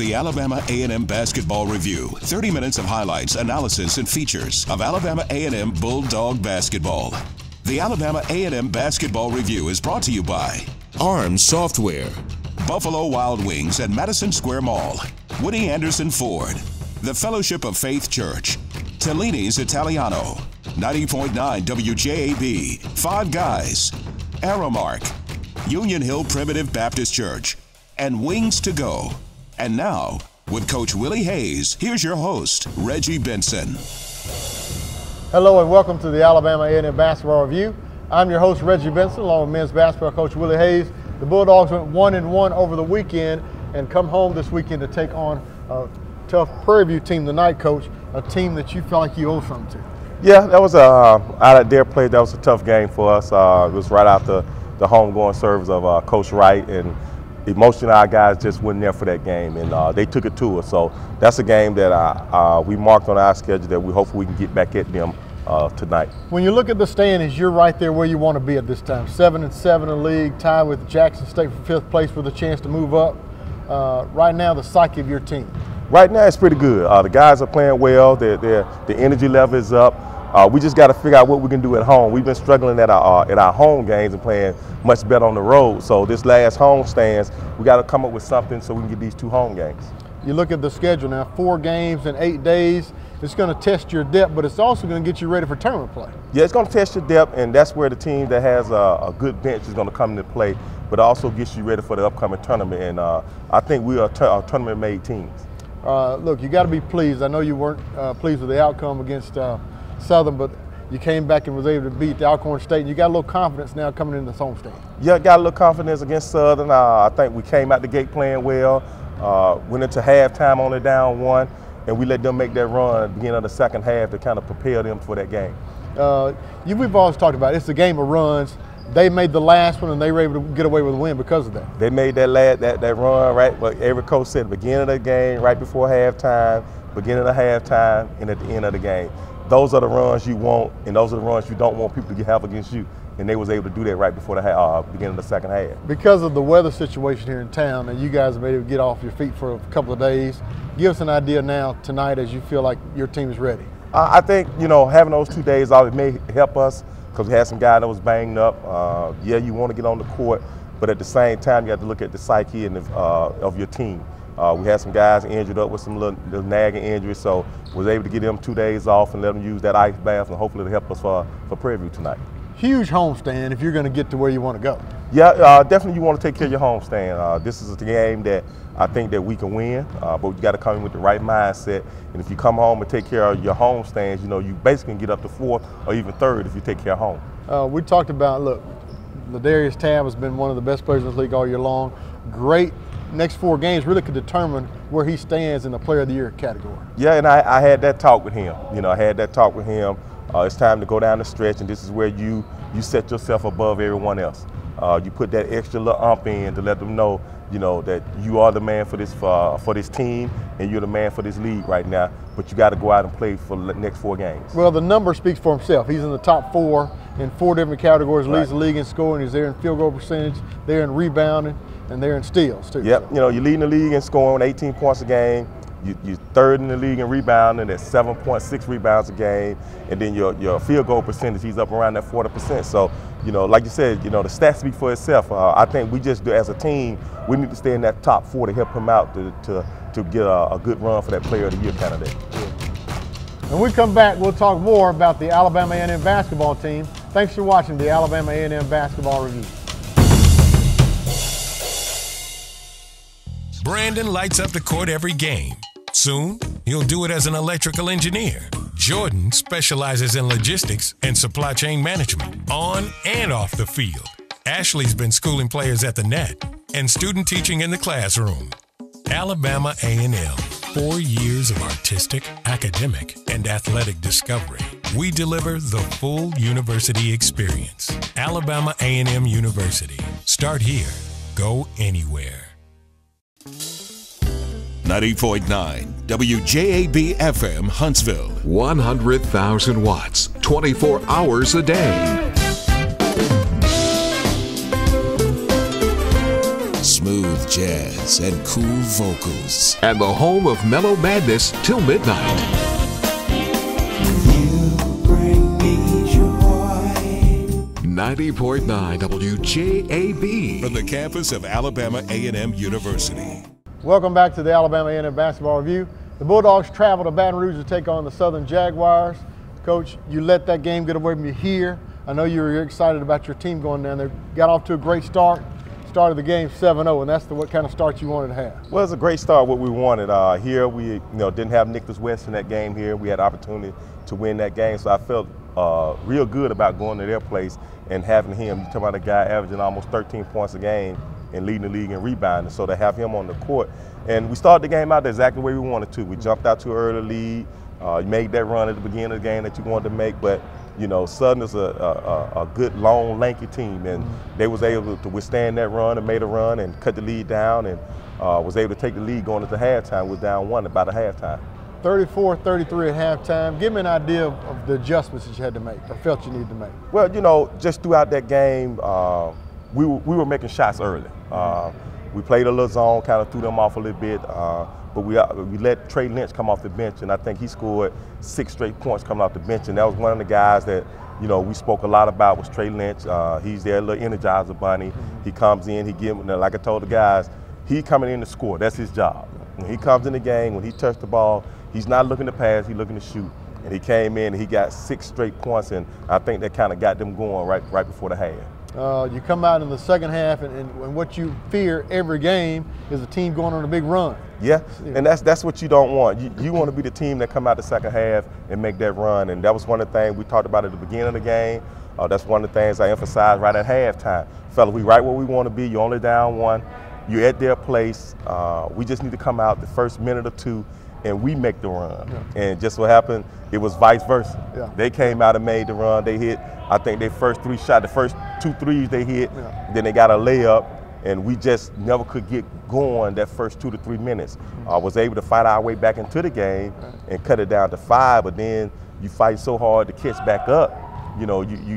the Alabama A&M Basketball Review. 30 minutes of highlights, analysis, and features of Alabama A&M Bulldog basketball. The Alabama A&M Basketball Review is brought to you by ARMS Software, Buffalo Wild Wings at Madison Square Mall, Woody Anderson Ford, the Fellowship of Faith Church, Tellini's Italiano, 90.9 WJAB, Five Guys, Aramark, Union Hill Primitive Baptist Church, and Wings to Go. And now, with Coach Willie Hayes, here's your host, Reggie Benson. Hello and welcome to the Alabama A&M Basketball Review. I'm your host, Reggie Benson, along with men's basketball coach Willie Hayes. The Bulldogs went 1-1 over the weekend and come home this weekend to take on a tough Prairie View team tonight, Coach, a team that you feel like you owe something to. Yeah, that was out of their play. That was a tough game for us. It was right after the homegoing service of Coach Wright, and emotionally our guys just weren't there for that game, and they took it to us. So that's a game that we marked on our schedule that we hopefully we can get back at them tonight. When you look at the standings, you're right there where you want to be at this time. 7-7 in the league, tied with Jackson State for 5th place with a chance to move up. Right now, the psyche of your team. Right now, it's pretty good. The guys are playing well. The energy level is up. We just got to figure out what we can do at home. We've been struggling at our home games and playing much better on the road. So this last home stands, we got to come up with something so we can get these 2 home games. You look at the schedule now, 4 games in 8 days. It's going to test your depth, but it's also going to get you ready for tournament play. Yeah, it's going to test your depth, and that's where the team that has a good bench is going to come into play, but also gets you ready for the upcoming tournament. And I think we are tournament-made teams. Look, you got to be pleased. I know you weren't pleased with the outcome against Southern, but you came back and was able to beat the Alcorn State, and you got a little confidence now coming into this homestand. Yeah, got a little confidence against Southern. I think we came out the gate playing well, went into halftime only down 1, and we let them make that run at the beginning of the second half to kind of prepare them for that game. We've always talked about it. It's a game of runs. They made the last one, and they were able to get away with a win because of that. They made that run, right? But every coach said at the beginning of the game, right before halftime, beginning of halftime, and at the end of the game. Those are the runs you want, and those are the runs you don't want people to have against you. And they was able to do that right before the beginning of the second half. Because of the weather situation here in town, and you guys have been able to get off your feet for a couple of days, give us an idea now tonight as you feel like your team is ready. I think, having those 2 days off, it may help us because we had some guy that was banged up. Yeah, you want to get on the court, but at the same time, you have to look at the psyche and of your team. We had some guys injured up with some little nagging injuries, so was able to get them 2 days off and let them use that ice bath, and hopefully it'll help us for Prairie View tonight. Huge homestand if you're going to get to where you want to go. Yeah, definitely you want to take care of your homestand. This is a game that I think that we can win, but you got to come in with the right mindset. And if you come home and take care of your homestands, you basically can get up to 4th or even 3rd if you take care of home. We talked about, look, Ladarius Tabb has been one of the best players in the league all year long. Great. Next 4 games really could determine where he stands in the Player of the Year category. Yeah, and I had that talk with him. I had that talk with him. It's time to go down the stretch, and this is where you set yourself above everyone else. You put that extra little ump in to let them know, that you are the man for this team, and you're the man for this league right now. But you got to go out and play for the next 4 games. Well, the number speaks for himself. He's in the top 4 in 4 different categories. Leads the league in scoring. He's there in field goal percentage. They're in rebounding. And they're in steals, too. Yep, you're leading the league in scoring, 18 points a game. You're 3rd in the league in rebounding at 7.6 rebounds a game. And then your field goal percentage, he's up around that 40%. So, like you said, the stats speak for itself. I think we just, as a team, we need to stay in that top 4 to help him out to get a good run for that Player of the Year candidate. When we come back, we'll talk more about the Alabama A&M basketball team. Thanks for watching the Alabama A&M Basketball Review. Brandon lights up the court every game. Soon, he'll do it as an electrical engineer. Jordan specializes in logistics and supply chain management, on and off the field. Ashley's been schooling players at the net and student teaching in the classroom. Alabama A&M, 4 years of artistic, academic, and athletic discovery. We deliver the full university experience. Alabama A&M University. Start here. Go anywhere. 90.9 WJAB FM Huntsville. 100,000 watts, 24 hours a day. Smooth jazz, and cool vocals. And the home of mellow madness till midnight. 90.9 WJAB. From the campus of Alabama A&M University. Welcome back to the Alabama A&M Basketball Review. The Bulldogs travel to Baton Rouge to take on the Southern Jaguars. Coach, you let that game get away from you here. I know you were excited about your team going down there. Got off to a great start. Started the game 7-0, and that's what kind of start you wanted to have. Well, it's a great start. What we wanted here, we didn't have Nicholas West in that game here. We had opportunity to win that game, so I felt real good about going to their place and having him. You talk about a guy averaging almost 13 points a game and leading the league in rebounding. So to have him on the court, and we started the game out exactly the way we wanted to. We jumped out to an early lead. You made that run at the beginning of the game that you wanted to make, but Southern is a good, long, lanky team, and they was able to withstand that run and made a run and cut the lead down, and was able to take the lead going into halftime. Was down 1 about a halftime. 34-33 at halftime. Give me an idea of the adjustments that you had to make or felt you needed to make. Well, just throughout that game, we were making shots early. We played a little zone, kind of threw them off a little bit, but we let Trey Lynch come off the bench, and I think he scored 6 straight points coming off the bench, and that was one of the guys that we spoke a lot about was Trey Lynch. He's their little energizer bunny. He comes in, he gives, like I told the guys, he coming in to score. That's his job. When he comes in the game, when he touched the ball, he's not looking to pass, he's looking to shoot. And he came in and he got 6 straight points, and I think that kind of got them going right before the half. You come out in the second half, and what you fear every game is a team going on a big run. Yeah, and that's what you don't want. You want to be the team that come out the second half and make that run, and that was one of the things we talked about at the beginning of the game. That's one of the things I emphasized right at halftime. Fellas, we right where we want to be. You're only down 1. You're at their place. We just need to come out the first minute or 2 and we make the run. Yeah. And just what happened, it was vice versa. Yeah. They came out and made the run. They hit, I think their first 3 shots, the first 2 threes they hit, then they got a layup, and we just never could get going that first 2 to 3 minutes. Was able to fight our way back into the game and cut it down to 5, but then you fight so hard to catch back up, you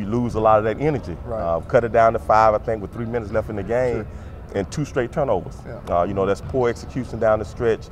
lose a lot of that energy. Right. Cut it down to 5, I think, with 3 minutes left in the game, and 2 straight turnovers. Yeah. That's poor execution down the stretch.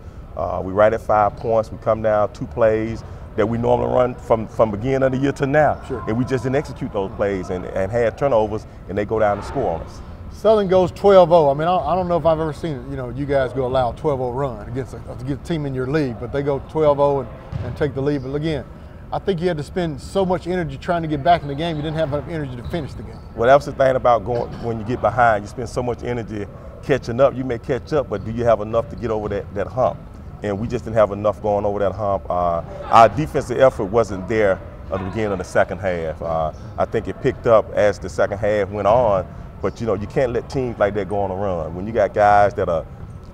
We right at 5 points. We come down 2 plays that we normally run from beginning of the year to now. Sure. And we just didn't execute those plays and had turnovers, and they go down and score on us. Southern goes 12-0. I mean, I don't know if I've ever seen you guys go allow a 12-0 run against a team in your league, but they go 12-0 and take the lead. But again, I think you had to spend so much energy trying to get back in the game, you didn't have enough energy to finish the game. Well, that was the thing about going when you get behind. You spend so much energy catching up. You may catch up, but do you have enough to get over that hump? And we just didn't have enough going over that hump. Our defensive effort wasn't there at the beginning of the second half. I think it picked up as the second half went on, but you can't let teams like that go on a run. When you got guys that are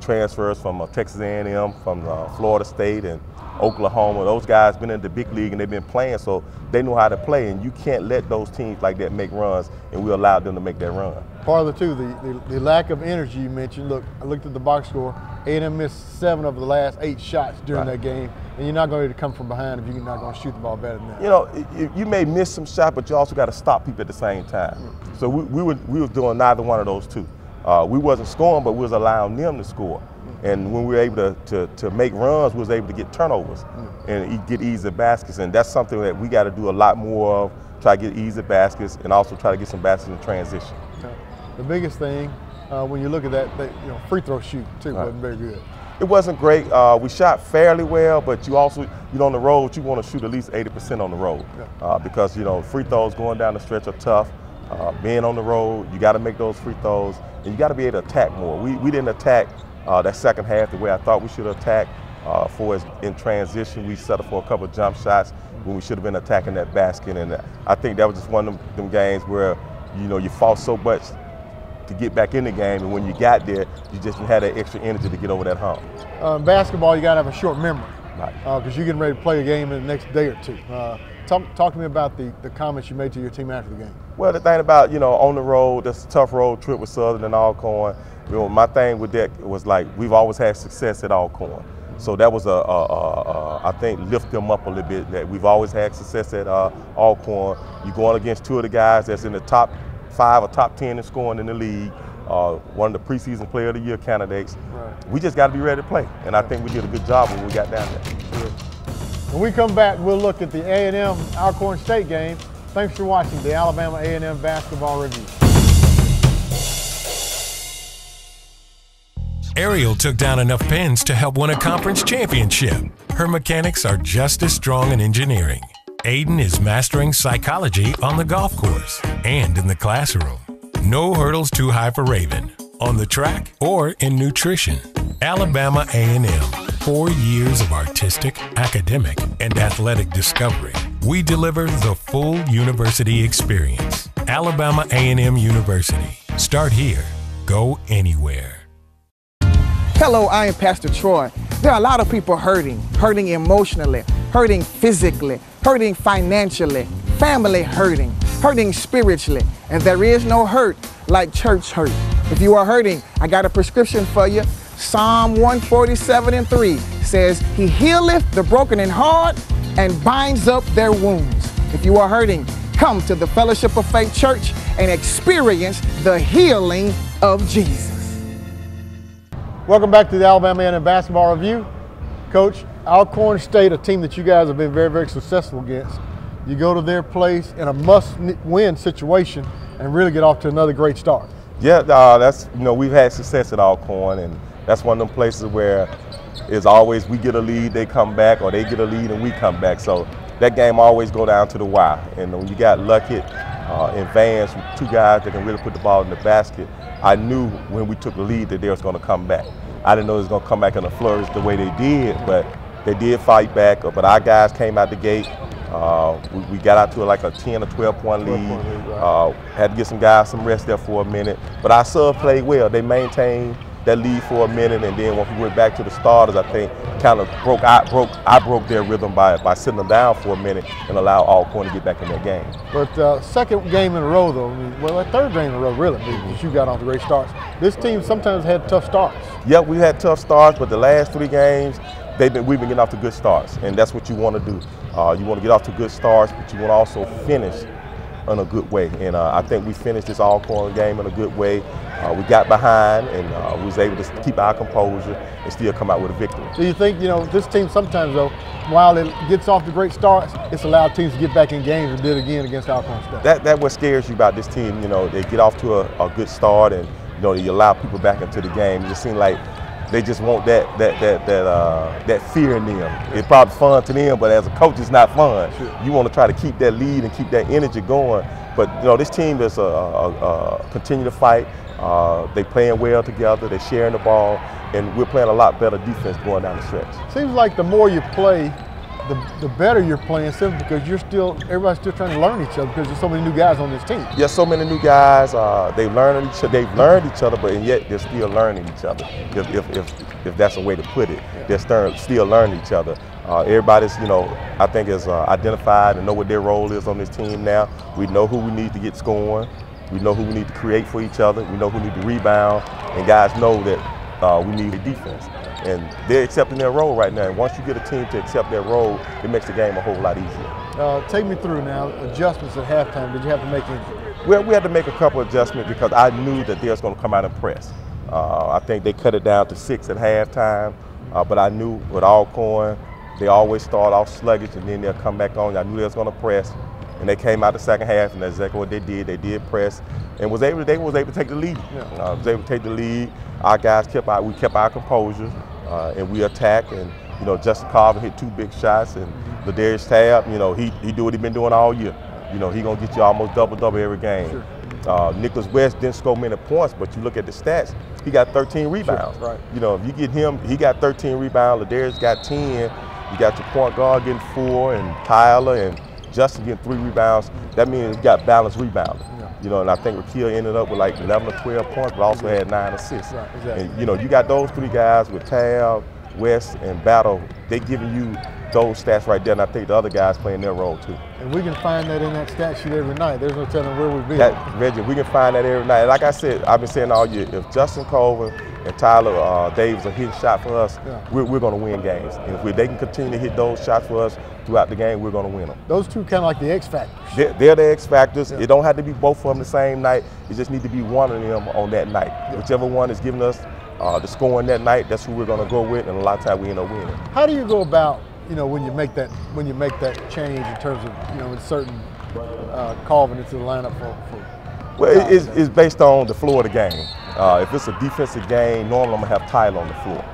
transfers from Texas A&M, from Florida State and Oklahoma, those guys been in the big league and they've been playing, so they know how to play, and you can't let those teams like that make runs, and we allowed them to make that run. Part of the lack of energy you mentioned. Look, I looked at the box score. A&M missed 7 of the last 8 shots during that game, and you're not going to come from behind if you're not going to shoot the ball better than that. You may miss some shots, but you also got to stop people at the same time. So we were doing neither one of those two. We wasn't scoring, but we was allowing them to score. And when we were able to make runs, we was able to get turnovers and get easy baskets. And that's something that we got to do a lot more of, try to get easy baskets and also try to get some baskets in transition. The biggest thing, when you look at that, free throw shoot too wasn't very good. It wasn't great. We shot fairly well, but you also, on the road, you want to shoot at least 80% on the road because, free throws going down the stretch are tough. Being on the road, you got to make those free throws, and you got to be able to attack more. We didn't attack that second half the way I thought we should have attacked. For us in transition, we settled for a couple of jump shots when we should have been attacking that basket, and I think that was just one of them games where, you fought so much to get back in the game, and when you got there, you just had that extra energy to get over that hump. In basketball, you got to have a short memory, because you're getting ready to play a game in the next day or 2. Talk to me about the comments you made to your team after the game. Well, the thing about, on the road, that's a tough road trip with Southern and Alcorn. My thing with that was we've always had success at Alcorn. So that was I think, lift them up a little bit. That we've always had success at Alcorn. You're going against 2 of the guys that's in the top 5 or top 10 in scoring in the league. one of the preseason player of the year candidates. Right. We just got to be ready to play, and I think we did a good job when we got down there. Sure. When we come back, we'll look at the A&M Alcorn State game. Thanks for watching the Alabama A&M Basketball Review. Ariel took down enough pins to help win a conference championship. Her mechanics are just as strong in engineering. Aiden is mastering psychology on the golf course and in the classroom. No hurdles too high for Raven, on the track or in nutrition. Alabama A&M, 4 years of artistic, academic, and athletic discovery. We deliver the full university experience. Alabama A&M University. Start here, go anywhere. Hello, I am Pastor Troy. There are a lot of people hurting emotionally, hurting physically, hurting financially, family hurting spiritually, and there is no hurt like church hurt. If you are hurting, I got a prescription for you. Psalm 147:3 says, He healeth the broken in heart and binds up their wounds. If you are hurting, come to the Fellowship of Faith Church and experience the healing of Jesus. Welcome back to the Alabama A&M Basketball Review. Coach, Alcorn State, a team that you guys have been very, very successful against. You go to their place in a must-win situation and really get off to another great start. Yeah, that's, we've had success at Alcorn, and that's one of them places where it's always we get a lead, they come back, or they get a lead and we come back. So that game always go down to the wire. And when you got Luckett and Vance, two guys that can really put the ball in the basket, I knew when we took the lead that they was going to come back. I didn't know it was going to come back in a flourish the way they did, but they did fight back. But our guys came out the gate. We got out to like a 10 or 12 point lead. Had to get some guys some rest there for a minute. But our sub played well. They maintained that lead for a minute, and then when we went back to the starters, I think kind of I broke their rhythm by sitting them down for a minute and allowed Alcorn to get back in their game. But second game in a row, though, well, third game in a row, really, that you got off the great starts. This team sometimes had tough starts. Yeah, we had tough starts, but the last 3 games, we've been getting off to good starts, and that's what you want to do. You want to get off to good starts, but you want to also finish in a good way. And I think we finished this Alcorn game in a good way. We got behind, and we was able to keep our composure and still come out with a victory. Do you think, this team sometimes, though, while it gets off to great starts, it's allowed teams to get back in games and did it again against Alcorn State? That's what scares you about this team. They get off to a good start, and you allow people back into the game. It just seems like they just want that fear in them. It's probably fun to them, but as a coach, it's not fun. Sure. You want to try to keep that lead and keep that energy going. But this team is continue to fight. They playing well together. They're sharing the ball, and we're playing a lot better defense going down the stretch. Seems like the more you play, the better you're playing, simply because everybody's still trying to learn each other because there's so many new guys on this team. Yeah, so many new guys. They've learned each other, but yet they're still learning each other. If that's a way to put it, they're still learning each other. Everybody's, I think is identified and know what their role is on this team now. We know who we need to get scoring. We know who we need to create for each other. We know who need to rebound, and guys know that we need a defense. And they're accepting their role right now. And once you get a team to accept their role, it makes the game a whole lot easier. Take me through now, adjustments at halftime. Did you have to make any? Well, we had to make a couple adjustments because I knew that they was going to come out and press. I think they cut it down to 6 at halftime, but I knew with Alcorn, they always start off sluggish and then they'll come back on. I knew they was going to press. And they came out the second half, and that's exactly what they did. They did press, and they was able to take the lead. Yeah. Was able to take the lead. Our guys kept our composure, and we attacked. And Justin Carver hit 2 big shots, and Ladarius Tab, he do what he been doing all year. He gonna get you almost double every game. Sure. Nicholas West didn't score many points, but you look at the stats, he got 13 rebounds. Sure. Right. If you get him, he got 13 rebounds. Ladarius got 10. You got your point guard getting 4, and Tyler and Justin getting 3 rebounds. That means he got balanced rebounding. Yeah. And I think Raquel ended up with like 11 or 12 points, but also had 9 assists. Right, exactly. And you got those 3 guys with Tab, West, and Battle. They giving you those stats right there, and I think the other guys playing their role too. And we can find that in that stat sheet every night. There's no telling where we'll be. Reggie, we can find that every night. Like I said, I've been saying all year, if Justin Colvin and Tyler Davis are hitting shots for us, we're going to win games. And if they can continue to hit those shots for us throughout the game, we're going to win them. Those two kind of like the X factors. They're the X factors. It don't have to be both of them the same night. It just need to be one of them on that night. Whichever one is giving us the scoring that night, that's who we're going to go with, and a lot of times we end up winning. How do you go about, when you make that change in terms of, in certain Colvin into the lineup for well, it's based on the floor of the game. If it's a defensive game, normally I'm going to have Tyler on the floor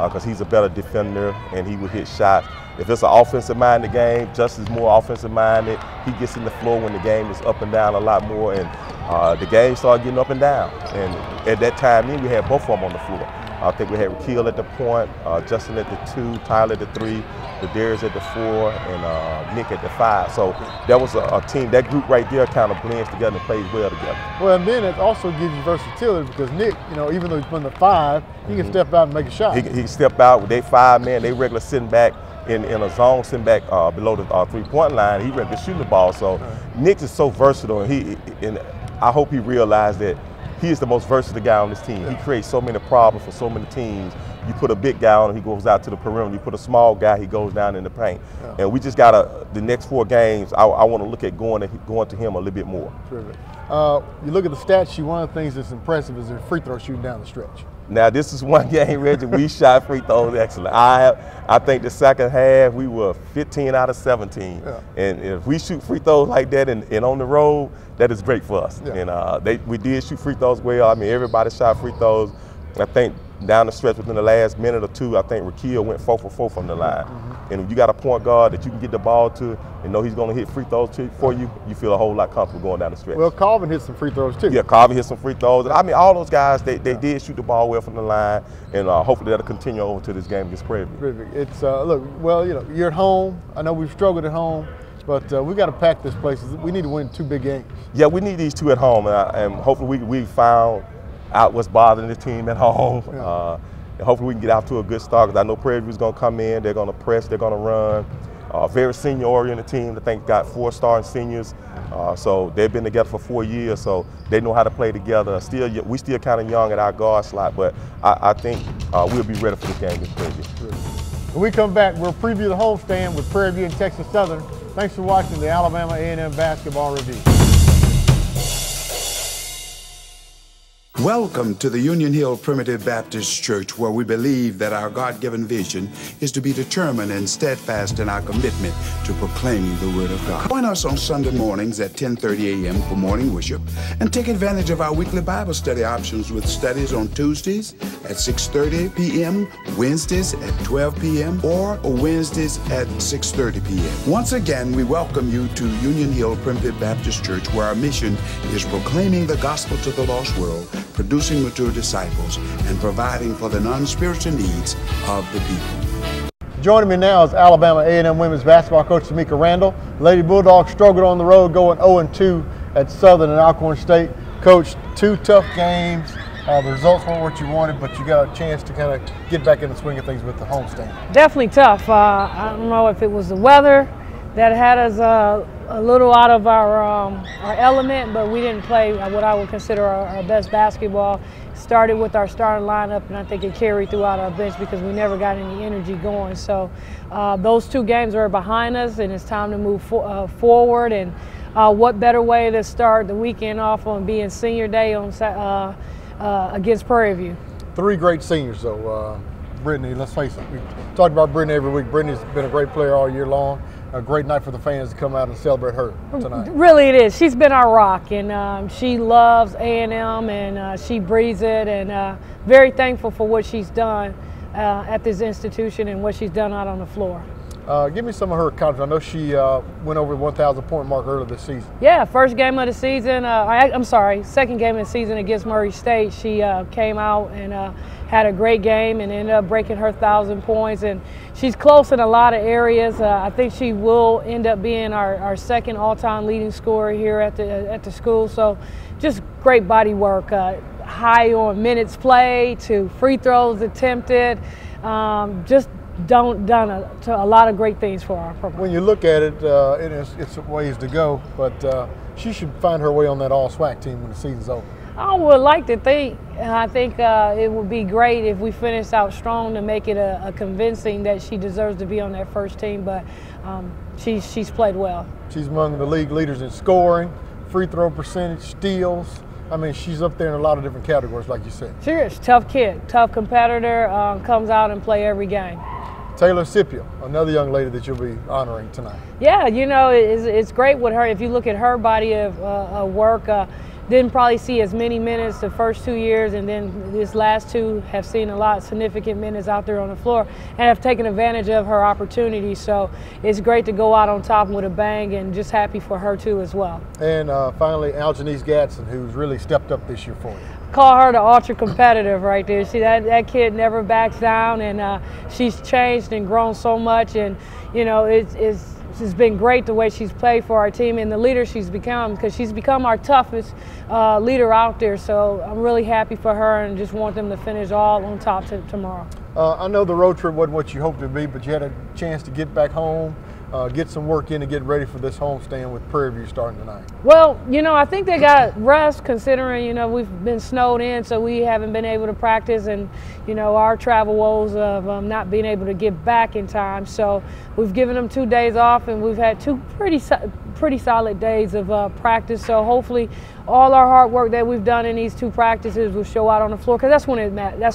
because he's a better defender and he will hit shots. If it's an offensive-minded game, Justin's more offensive-minded. He gets in the floor when the game is up and down a lot more, and the game started getting up and down. And at that time, we had both of them on the floor. I think we had Rakeel at the point, Justin at the 2, Tyler at the 3, Darius at the 4, and Nick at the 5. So that was a team. That group right there kind of blends together and plays well together. Well, and then it also gives you versatility because Nick, even though he's playing the 5, he can step out and make a shot. He can step out with their 5 man. They regular sitting back in a zone, sitting back below the 3-point line. He regular shooting the ball. So Nick is so versatile, and I hope he realized that he is the most versatile guy on this team. He creates so many problems for so many teams. You put a big guy on him, he goes out to the perimeter. You put a small guy, he goes down in the paint. And we just got the next 4 games, I want to look at going to him a little bit more. Terrific. You look at the stat sheet, one of the things that's impressive is their free throw shooting down the stretch. Now, this is one game, Reggie, we shot free throws excellent. I think the second half, we were 15 out of 17. And if we shoot free throws like that and on the road, that is great for us. And we did shoot free throws well. I mean, everybody shot free throws. I think down the stretch within the last minute or 2, I think Rakeel went 4 for 4 from the line. And if you got a point guard that you can get the ball to and know he's going to hit free throws for you, you feel a whole lot comfortable going down the stretch. Well, Colvin hit some free throws too. Yeah, Colvin hit some free throws. I mean, all those guys, they did shoot the ball well from the line, and hopefully that'll continue over to this game against Prairie View. It's, look, well, you're at home. I know we've struggled at home, but we got to pack this place. We need to win 2 big games. Yeah, we need these 2 at home, and hopefully we found out what's bothering the team at home. And hopefully we can get out to a good start because I know Prairie View's going to come in, they're going to press, they're going to run. Very senior-oriented team. I think got 4 starting seniors. So they've been together for 4 years, so they know how to play together. We still kind of young at our guard slot, but I think we'll be ready for this game against Prairie View. When we come back, we'll preview the homestand with Prairie View and Texas Southern. Thanks for watching the Alabama A&M Basketball Review. Welcome to the Union Hill Primitive Baptist Church, where we believe that our God-given vision is to be determined and steadfast in our commitment to proclaiming the Word of God. Join us on Sunday mornings at 10:30 a.m. for morning worship, and take advantage of our weekly Bible study options with studies on Tuesdays at 6:30 p.m., Wednesdays at 12 p.m., or Wednesdays at 6:30 p.m. Once again, we welcome you to Union Hill Primitive Baptist Church, where our mission is proclaiming the gospel to the lost world, producing mature disciples, and providing for the non-spiritual needs of the people. Joining me now is Alabama A&M women's basketball coach Semeka Randall. Lady Bulldogs struggled on the road, going 0-2 at Southern and Alcorn State. Coach, 2 tough games. The results weren't what you wanted, but you got a chance to kind of get back in the swing of things with the homestand. Definitely tough. I don't know if it was the weather that had us a little out of our element, but we didn't play what I would consider our best basketball. Started with our starting lineup, and I think it carried throughout our bench because we never got any energy going. So those 2 games are behind us, and it's time to move forward. And what better way to start the weekend off on being senior day on against Prairie View. 3 great seniors, though. Brittany, let's face it, we talk about Brittany every week. Brittany's been a great player all year long. A great night for the fans to come out and celebrate her tonight. Really it is. She's been our rock, and she loves A&M, and she breathes it, and very thankful for what she's done at this institution and what she's done out on the floor. Give me some of her accomplishments. I know she went over the 1,000-point mark earlier this season. Yeah, first game of the season. I'm sorry, second game of the season against Murray State. She came out and had a great game and ended up breaking her 1,000 points. And she's close in a lot of areas. I think she will end up being our second all-time leading scorer here at the school. So just great body work. High on minutes played to free throws attempted. Just done a lot of great things for our program. When you look at it, it's ways to go, but she should find her way on that all-SWAC team when the season's over. I would like to think, and I think it would be great if we finish out strong to make it a convincing that she deserves to be on that first team, but she's played well. She's among the league leaders in scoring, free throw percentage, steals. I mean, she's up there in a lot of different categories, like you said. She is. Tough kid, tough competitor, comes out and play every game. Taylor Scipio, another young lady that you'll be honoring tonight. Yeah, you know, it's great with her. If you look at her body of work, didn't probably see as many minutes the first 2 years, and then this last two have seen a lot of significant minutes out there on the floor and have taken advantage of her opportunity. So it's great to go out on top with a bang, and just happy for her too as well. And finally, Aljanice Gadsden, who's really stepped up this year for you. Call her the ultra competitive right there. See, that kid never backs down, and she's changed and grown so much, and you know, it's been great the way she's played for our team and the leader she's become, because she's become our toughest leader out there. So I'm really happy for her and just want them to finish all on top tomorrow. I know the road trip wasn't what you hoped it would be, but you had a chance to get back home, get some work in, and get ready for this homestand with Prairie View starting tonight. Well, you know, I think they got rest, considering, you know, we've been snowed in, so we haven't been able to practice, and, you know, our travel woes of not being able to get back in time. So we've given them 2 days off, and we've had two pretty solid days of practice. So hopefully all our hard work that we've done in these 2 practices will show out on the floor, because that's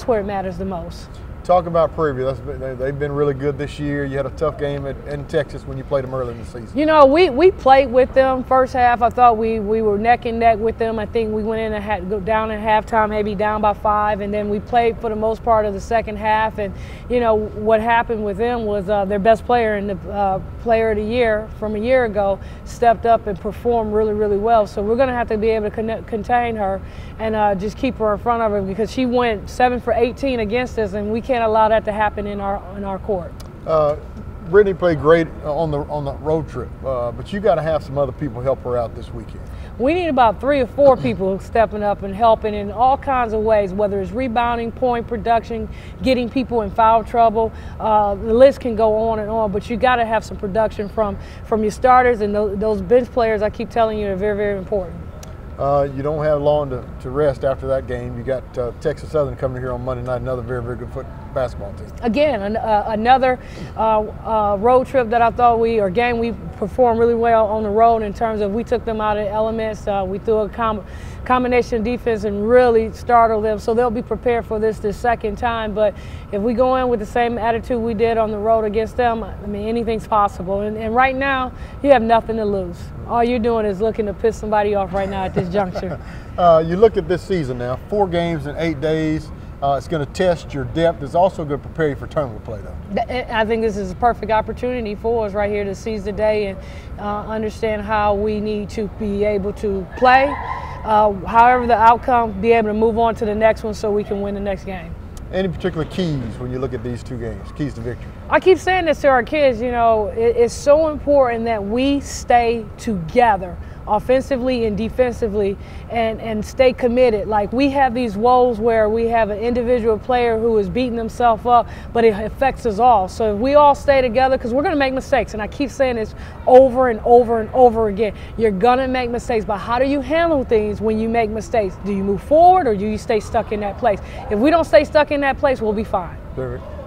where it matters the most. Talk about Prairie View. They've been really good this year. You had a tough game in Texas when you played them early in the season. You know, we played with them first half. I thought we were neck and neck with them. I think we went in and had to go down at halftime, maybe down by 5, and then we played for the most part of the second half. And, you know, what happened with them was their best player in the player of the year from a year ago stepped up and performed really, really well. So we're going to have to be able to contain her and just keep her in front of her, because she went 7 for 18 against us, and we can't allow that to happen in our court. Brittany played great on the road trip, but you got to have some other people help her out this weekend. We need about 3 or 4 people stepping up and helping in all kinds of ways, whether it's rebounding, point production, getting people in foul trouble. The list can go on, but you got to have some production from your starters, and those bench players, I keep telling you, are very, very important. You don't have long to rest after that game. You got Texas Southern coming here on Monday night, another very, very good basketball team. Again, another road trip that I thought we performed really well on the road, in terms of we took them out of elements. We threw a combination of defense and really startled them, so they'll be prepared for this the second time. But if we go in with the same attitude we did on the road against them, I mean, anything's possible. And right now, you have nothing to lose. All you're doing is looking to piss somebody off right now at this juncture. You look at this season now, 4 games in 8 days. It's going to test your depth. It's also going to prepare you for tournament play, though. I think this is a perfect opportunity for us right here to seize the day and understand how we need to be able to play. However the outcome, be able to move on to the next one so we can win the next game. Any particular keys when you look at these 2 games, keys to victory? I keep saying this to our kids, you know, it's so important that we stay together offensively and defensively, and stay committed. Like, we have these woes where we have an individual player who is beating himself up, but it affects us all. So if we all stay together, because we're going to make mistakes, and I keep saying this over and over and over again, you're going to make mistakes, but how do you handle things when you make mistakes? Do you move forward, or do you stay stuck in that place? If we don't stay stuck in that place, we'll be fine.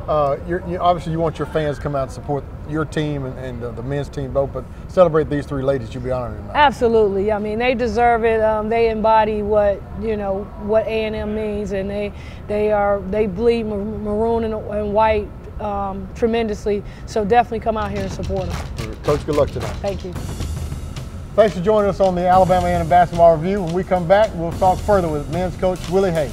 Obviously you want your fans to come out and support your team and the men's team both, but celebrate these 3 ladies you'll be honoring tonight. Absolutely. I mean, they deserve it. They embody what A&M means, and they bleed maroon and white tremendously. So definitely come out here and support them. Coach, good luck tonight. Thank you. Thanks for joining us on the Alabama A&M Basketball Review. When we come back, we'll talk further with men's coach Willie Hayes.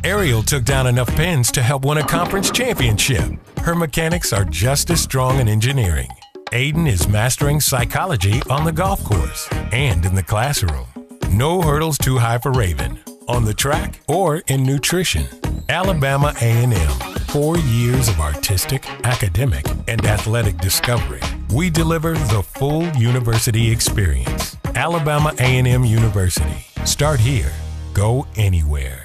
Ariel took down enough pins to help win a conference championship. Her mechanics are just as strong in engineering. Aiden is mastering psychology on the golf course and in the classroom. No hurdles too high for Raven, on the track or in nutrition. Alabama A&M, 4 years of artistic, academic, and athletic discovery. We deliver the full university experience. Alabama A&M University. Start here. Go anywhere.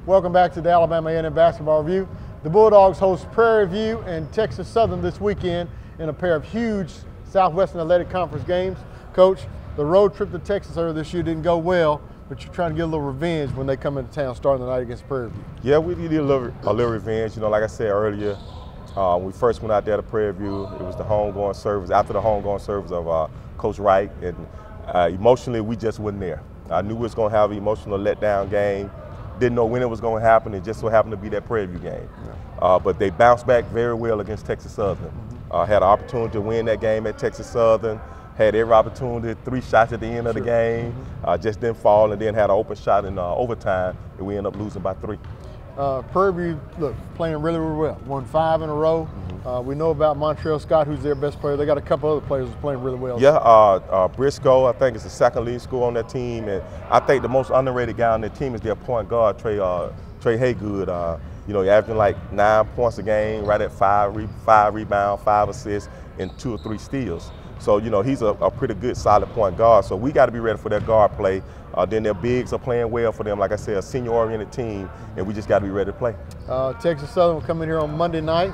Welcome back to the Alabama A&M Basketball Review. The Bulldogs host Prairie View and Texas Southern this weekend in a pair of huge Southwestern Athletic Conference games. Coach, the road trip to Texas earlier this year didn't go well, but you're trying to get a little revenge when they come into town starting the night against Prairie View. Yeah, we need a little revenge. You know, like I said earlier, when we first went out there to Prairie View, it was the homegoing service, after the homegoing service of Coach Wright, and emotionally we just wasn't there. I knew we was going to have an emotional letdown game. Didn't know when it was going to happen. It just so happened to be that Prairie View game. Yeah. But they bounced back very well against Texas Southern. Had an opportunity to win that game at Texas Southern. Had every opportunity, 3 shots at the end of the game. Just didn't fall, and then had an open shot in overtime, and we ended up losing by 3. Prairie View, look, playing really, really well. Won 5 in a row. We know about Montrell Scott, who's their best player. They got a couple other players who's playing really well. Yeah, Briscoe, I think, is the second lead scorer on that team, and I think the most underrated guy on that team is their point guard, Trey Haygood. You know, averaging like 9 points a game, right at 5 rebounds, 5 assists, and 2 or 3 steals. So, you know, he's a pretty good, solid point guard. So we got to be ready for their guard play. Then their bigs are playing well for them. Like I said, a senior-oriented team, and we just got to be ready to play. Texas Southern will come in here on Monday night.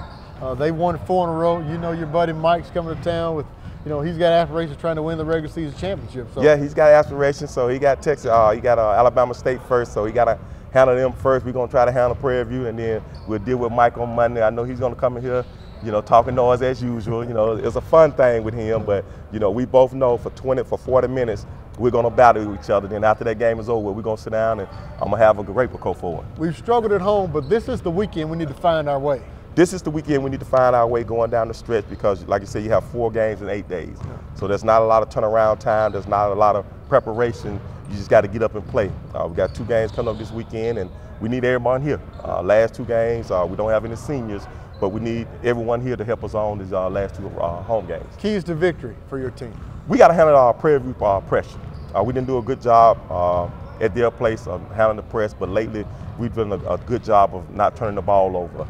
They won 4 in a row. You know your buddy Mike's coming to town with, you know, he's got aspirations trying to win the regular season championship. So. Yeah, he's got aspirations. So he got Texas, he got Alabama State first, so he got to handle them first. We're going to try to handle Prairie View, and then we'll deal with Mike on Monday. I know he's going to come in here, you know, talking noise as usual. You know, it's a fun thing with him, but, you know, we both know for 40 minutes, we're going to battle each other. Then after that game is over, we're going to sit down, and I'm going to have a great go forward. We've struggled at home, but this is the weekend we need to find our way. This is the weekend we need to find our way going down the stretch because, like you said, you have 4 games in 8 days. Yeah. So there's not a lot of turnaround time. There's not a lot of preparation. You just got to get up and play. We got 2 games coming up this weekend, and we need everyone here. Last 2 games, we don't have any seniors, but we need everyone here to help us on these last 2 home games. Keys to victory for your team? We got to handle our Prairie View pressure. We didn't do a good job at their place of handling the press, but lately we've done a good job of not turning the ball over.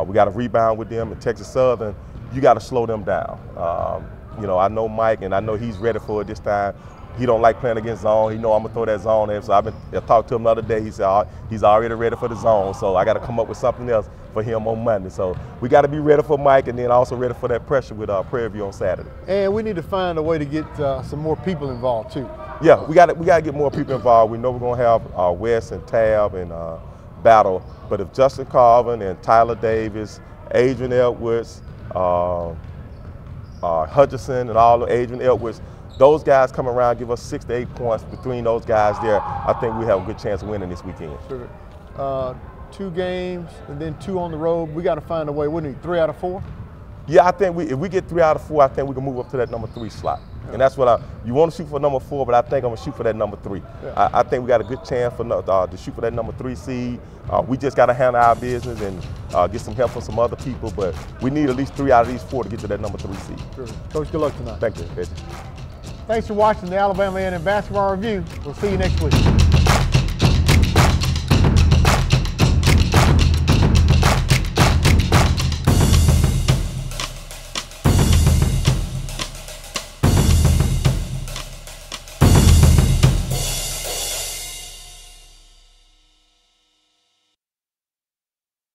We got to rebound with them. In Texas Southern, you got to slow them down. You know, I know Mike, and I know he's ready for it this time. He don't like playing against zone. He know I'm gonna throw that zone at him. So I talked to him the other day. He said he's already ready for the zone. So I got to come up with something else for him on Monday. So we got to be ready for Mike, and then also ready for that pressure with Prairie View on Saturday. And we need to find a way to get some more people involved too. Yeah, we got to get more people involved. We know we're gonna have Wes and Tab and battle, but if Justin Carvin and Tyler Davis, Adrian Edwards, Hutchinson, and all the Adrian Edwards, those guys come around, give us 6 to 8 points between those guys there, I think we have a good chance of winning this weekend. Sure. 2 games and then 2 on the road. We got to find a way. We need 3 out of 4. Yeah, I think if we get 3 out of 4, I think we can move up to that number 3 slot. Yeah. And that's what you want to shoot for number 4, but I think I'm going to shoot for that number 3. Yeah. I think we got a good chance to shoot for that number 3 seed. We just got to handle our business and get some help from some other people, but we need at least 3 out of these 4 to get to that number 3 seed. Sure. Coach, good luck tonight. Thank you, Reggie. Thanks for watching the Alabama A&M Basketball Review. We'll see you next week.